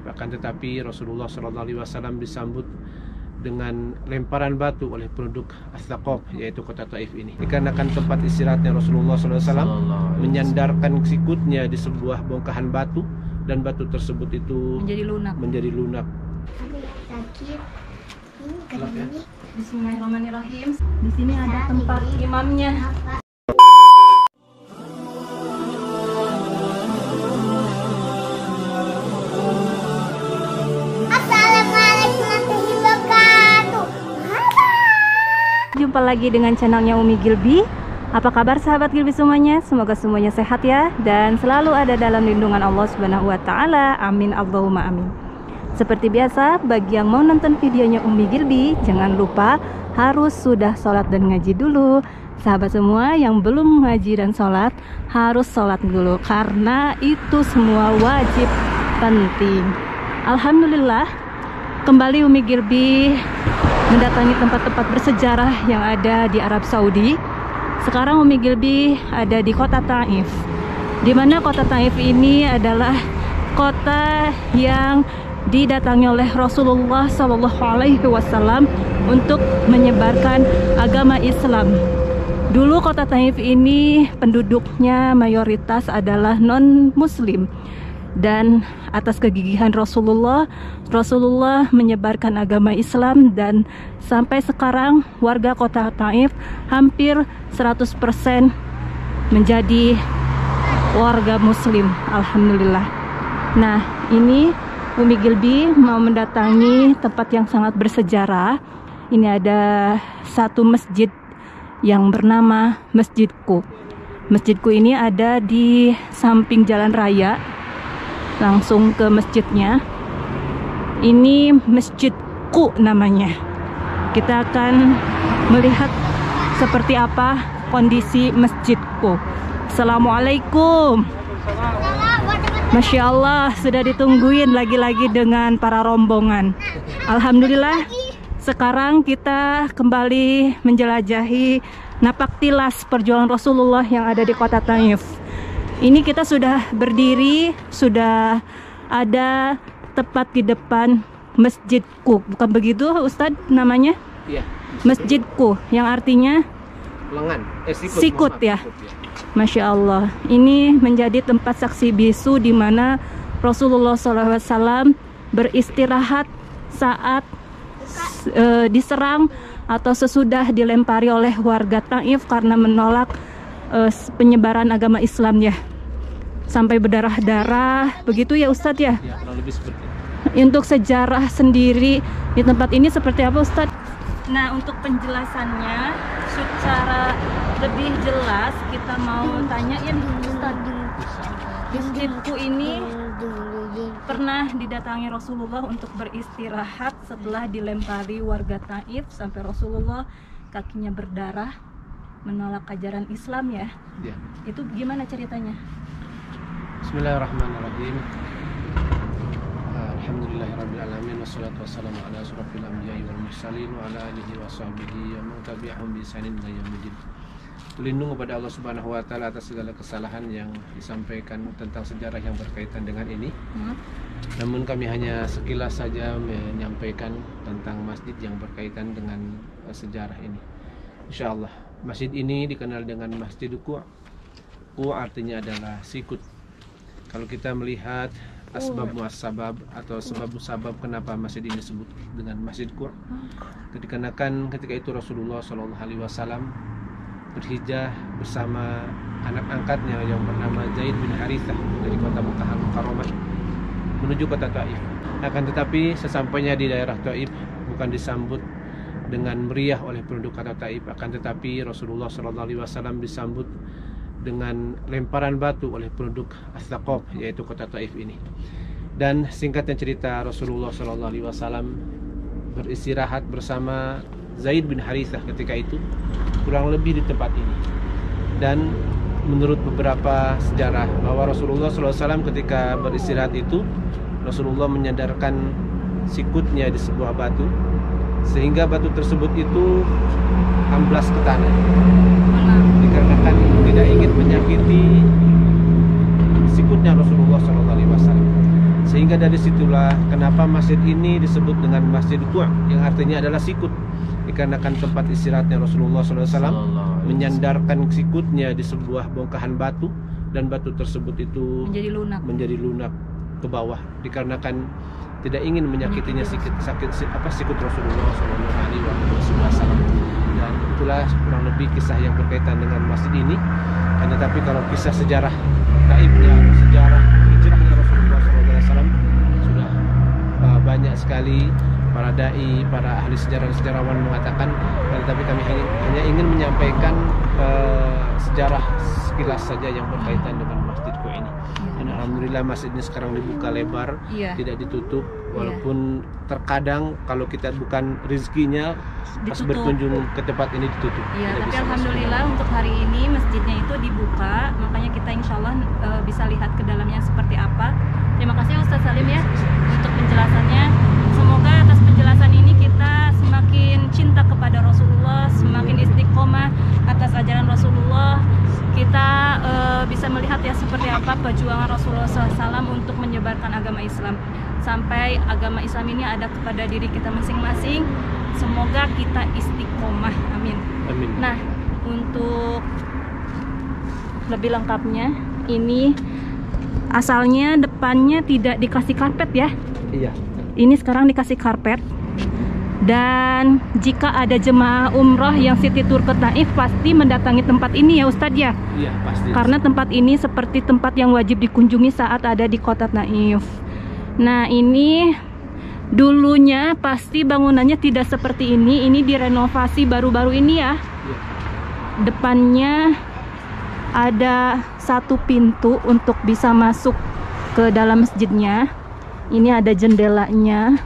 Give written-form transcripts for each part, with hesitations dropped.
Akan tetapi Rasulullah SAW disambut dengan lemparan batu oleh penduduk As-Saqaf, yaitu kota Taif ini. Dikarenakan tempat istirahatnya Rasulullah SAW menyandarkan sikutnya di sebuah bongkahan batu, dan batu tersebut itu menjadi lunak. Bismillahirrahmanirrahim. Di sini ada tempat imamnya. Jumpa lagi dengan channelnya Umi Gilby. Apa kabar sahabat Gilby semuanya? Semoga semuanya sehat ya, dan selalu ada dalam lindungan Allah Subhanahu wa Ta'ala. Amin Allahumma amin. Seperti biasa, bagi yang mau nonton videonya Umi Gilby, jangan lupa harus sudah sholat dan ngaji dulu. Sahabat semua yang belum ngaji dan sholat, harus sholat dulu, karena itu semua wajib penting. Alhamdulillah, kembali Umi Gilby mendatangi tempat-tempat bersejarah yang ada di Arab Saudi. Sekarang Umi Gilby ada di kota Taif, di mana kota Taif ini adalah kota yang didatangi oleh Rasulullah SAW untuk menyebarkan agama Islam. Dulu kota Taif ini penduduknya mayoritas adalah non-muslim, dan atas kegigihan Rasulullah menyebarkan agama Islam, dan sampai sekarang warga kota Taif hampir 100% menjadi warga muslim. Alhamdulillah. Nah, ini Umi Gilby mau mendatangi tempat yang sangat bersejarah. Ini ada satu masjid yang bernama Masjidku. Masjidku ini ada di samping jalan raya, langsung ke masjidnya. Ini Masjidku namanya. Kita akan melihat seperti apa kondisi Masjidku. Assalamualaikum. Masya Allah, sudah ditungguin lagi-lagi dengan para rombongan. Alhamdulillah, sekarang kita kembali menjelajahi napak tilas perjuangan Rasulullah yang ada di kota Taif. Ini kita sudah berdiri, sudah ada tepat di depan Masjidku. Bukan begitu Ustadz namanya? Iya. Masjidku, yang artinya lengan, sikut ya. Masya Allah, ini menjadi tempat saksi bisu di mana Rasulullah SAW beristirahat saat diserang atau sesudah dilempari oleh warga Taif karena menolak penyebaran agama Islam ya, sampai berdarah-darah begitu ya Ustadz ya? Ya, kurang lebih seperti itu. Untuk sejarah sendiri di tempat ini seperti apa Ustadz? Nah, untuk penjelasannya secara lebih jelas kita mau tanyain Ustadz. Masjidku ini pernah didatangi Rasulullah untuk beristirahat setelah dilempari warga Taif sampai Rasulullah kakinya berdarah menolak ajaran Islam ya. Ya. Itu gimana ceritanya? Bismillahirrahmanirrahim. Alhamdulillahirabbil alamin, wassalatu wassalamu ala asyrafil anbiya'i wal mursalin wa ala alihi wa sahbihi wa man tabi'ahum bi ihsanin ila yaumil. Berlindung kepada Allah Subhanahu wa Ta'ala atas segala kesalahan yang disampaikan tentang sejarah yang berkaitan dengan ini. Namun kami hanya sekilas saja menyampaikan tentang masjid yang berkaitan dengan sejarah ini. Insyaallah, masjid ini dikenal dengan Masjidku. Ku artinya adalah sikut. Kalau kita melihat asbab muasabab atau sebab-sebab kenapa masjid ini disebut dengan Masjidku, dikarenakan ketika itu Rasulullah SAW berhijrah bersama anak angkatnya yang bernama Zaid bin Harithah dari kota Makkah Al-Mukarramah menuju kota Taif. Akan tetapi sesampainya di daerah Taif bukan disambut dengan meriah oleh penduduk kota Taif, akan tetapi Rasulullah SAW disambut dengan lemparan batu oleh penduduk As-Saqaf, yaitu kota Taif ini. Dan singkatnya cerita, Rasulullah SAW beristirahat bersama Zaid bin Harithah ketika itu kurang lebih di tempat ini. Dan menurut beberapa sejarah bahwa Rasulullah SAW ketika beristirahat itu, Rasulullah menyandarkan sikutnya di sebuah batu, sehingga batu tersebut itu amblas ke tanah, dikarenakan tidak ingin menyakiti sikutnya Rasulullah SAW. Sehingga dari situlah kenapa masjid ini disebut dengan Masjid Qu', yang artinya adalah sikut, dikarenakan tempat istirahatnya Rasulullah SAW menyandarkan sikutnya di sebuah bongkahan batu, dan batu tersebut itu menjadi lunak ke bawah, dikarenakan tidak ingin menyakitinya sikut Rasulullah SAW. Dan itulah kurang lebih kisah yang berkaitan dengan masjid ini. Karena tapi kalau kisah sejarah gaibnya, sejarah hijrahnya Rasulullah SAW sudah banyak sekali para dai, para ahli sejarah dan sejarawan mengatakan. Tetapi kami hanya ingin menyampaikan sejarah sekilas saja yang berkaitan dengan Masjid Qu' ini. Dan alhamdulillah masjid ini sekarang dibuka lebar, tidak ditutup. Walaupun terkadang kalau kita bukan rezekinya pas berkunjung ke tempat ini ditutup. Tapi alhamdulillah untuk hari ini masjidnya itu dibuka, makanya kita insya Allah bisa lihat ke dalamnya seperti apa. Terima kasih Ustaz Salim ya untuk penjelasannya. Semoga atas penjelasan ini kita semakin cinta kepada Rasulullah, semakin istiqomah atas ajaran Rasulullah. Kita bisa melihat ya seperti apa perjuangan Rasulullah SAW untuk menyebarkan agama Islam, sampai agama Islam ini ada kepada diri kita masing-masing. Semoga kita istiqomah, amin. Nah, untuk lebih lengkapnya, ini asalnya depannya tidak dikasih karpet ya. Iya. Ini sekarang dikasih karpet. Dan jika ada jemaah umroh yang city tour ke Taif pasti mendatangi tempat ini ya Ustadz ya? Iya pasti. Karena tempat ini seperti tempat yang wajib dikunjungi saat ada di kota Taif. Nah ini dulunya pasti bangunannya tidak seperti ini direnovasi baru-baru ini ya. Iya. Depannya ada satu pintu untuk bisa masuk ke dalam masjidnya. Ini ada jendelanya.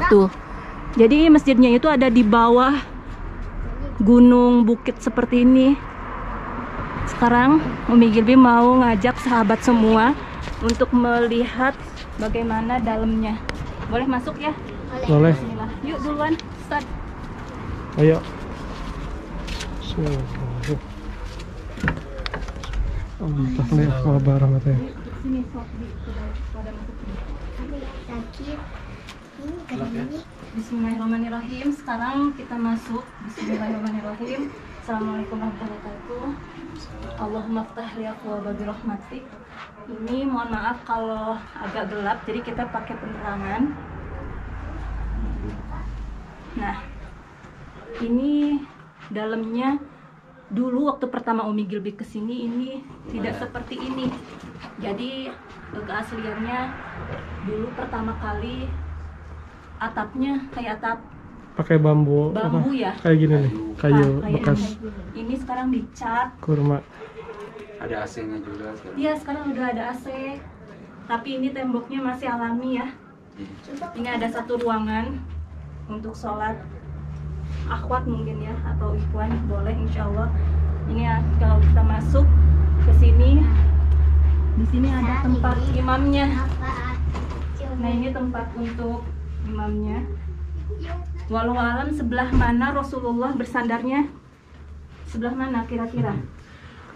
Tuh. Jadi masjidnya itu ada di bawah gunung bukit seperti ini. Sekarang Umi Gilby mau ngajak sahabat semua untuk melihat bagaimana dalamnya. Boleh masuk ya? Boleh. Bismillah. Yuk duluan, start. Ayo. Entah nih apa barang katanya. Sini sok di pada masuk sini. Bismillahirrahmanirrahim. Sekarang kita masuk. Bismillahirrahmanirrahim. Assalamualaikum warahmatullahi wabarakatuh. Allahumma ftah li abwaaba birahmatik. Ini mohon maaf kalau agak gelap, jadi kita pakai penerangan. Nah, ini dalamnya dulu waktu pertama Umi Gilby kesini ini tidak seperti ini. Jadi keasliannya dulu pertama kali atapnya kayak atap pakai bambu apa? Ya kayak gini nih, kayu bekas. Ini sekarang dicat Kurma. Ada AC-nya juga sekarang. Iya, sekarang udah ada AC. Tapi ini temboknya masih alami ya. Ini ada satu ruangan untuk sholat akhwat mungkin ya, atau ikhwan boleh insya Allah. Ini ya, kalau kita masuk ke sini, di sini ada tempat imamnya. Nah ini tempat untuk imamnya. Walau alam sebelah mana Rasulullah bersandarnya? Sebelah mana kira-kira?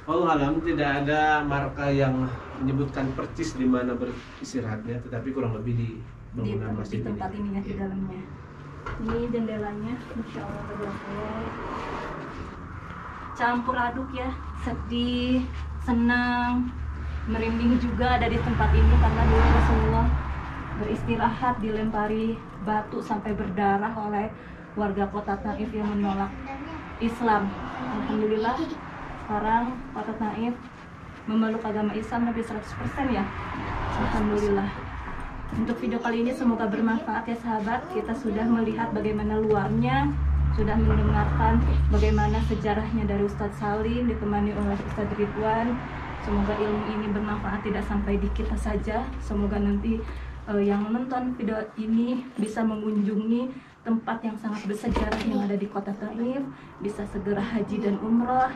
Allah alam tidak ada marka yang menyebutkan persis di mana beristirahatnya, tetapi kurang lebih di bangunan masjid di tempat ini ya, di dalamnya. Ini jendelanya, Masya Allah berbahagia. Campur aduk ya, sedih, senang, merinding juga ada di tempat ini karena dulu Rasulullah beristirahat dilempari batu sampai berdarah oleh warga kota Taif yang menolak Islam. Alhamdulillah sekarang kota Taif memeluk agama Islam lebih 100% ya. Alhamdulillah. Untuk video kali ini semoga bermanfaat ya sahabat. Kita sudah melihat bagaimana luarnya, sudah mendengarkan bagaimana sejarahnya dari Ustadz Salim ditemani oleh Ustadz Ridwan. Semoga ilmu ini bermanfaat tidak sampai di kita saja. Semoga nanti yang menonton video ini bisa mengunjungi tempat yang sangat bersejarah yang ada di kota Taif, bisa segera haji dan umrah,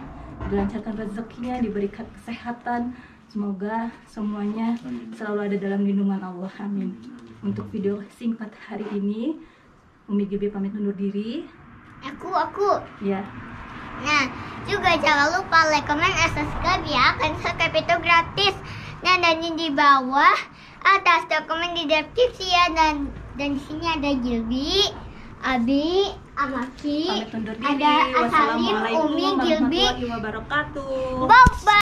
dilancarkan rezekinya, diberikan kesehatan. Semoga semuanya selalu ada dalam lindungan Allah, amin. Untuk video singkat hari ini, Umi Gilby pamit undur diri. Aku. Ya. Nah, juga jangan lupa like, comment, and subscribe ya. Kan subscribe itu gratis. Nah, dan di bawah atas dokumen di deskripsi ya, dan di sini ada Gilby, Abi, Amaki, Pamit undur diri. ada Asalim, Wassalamualaikum Umi, Gilby. warahmatullahi wabarakatuh. Bye bye.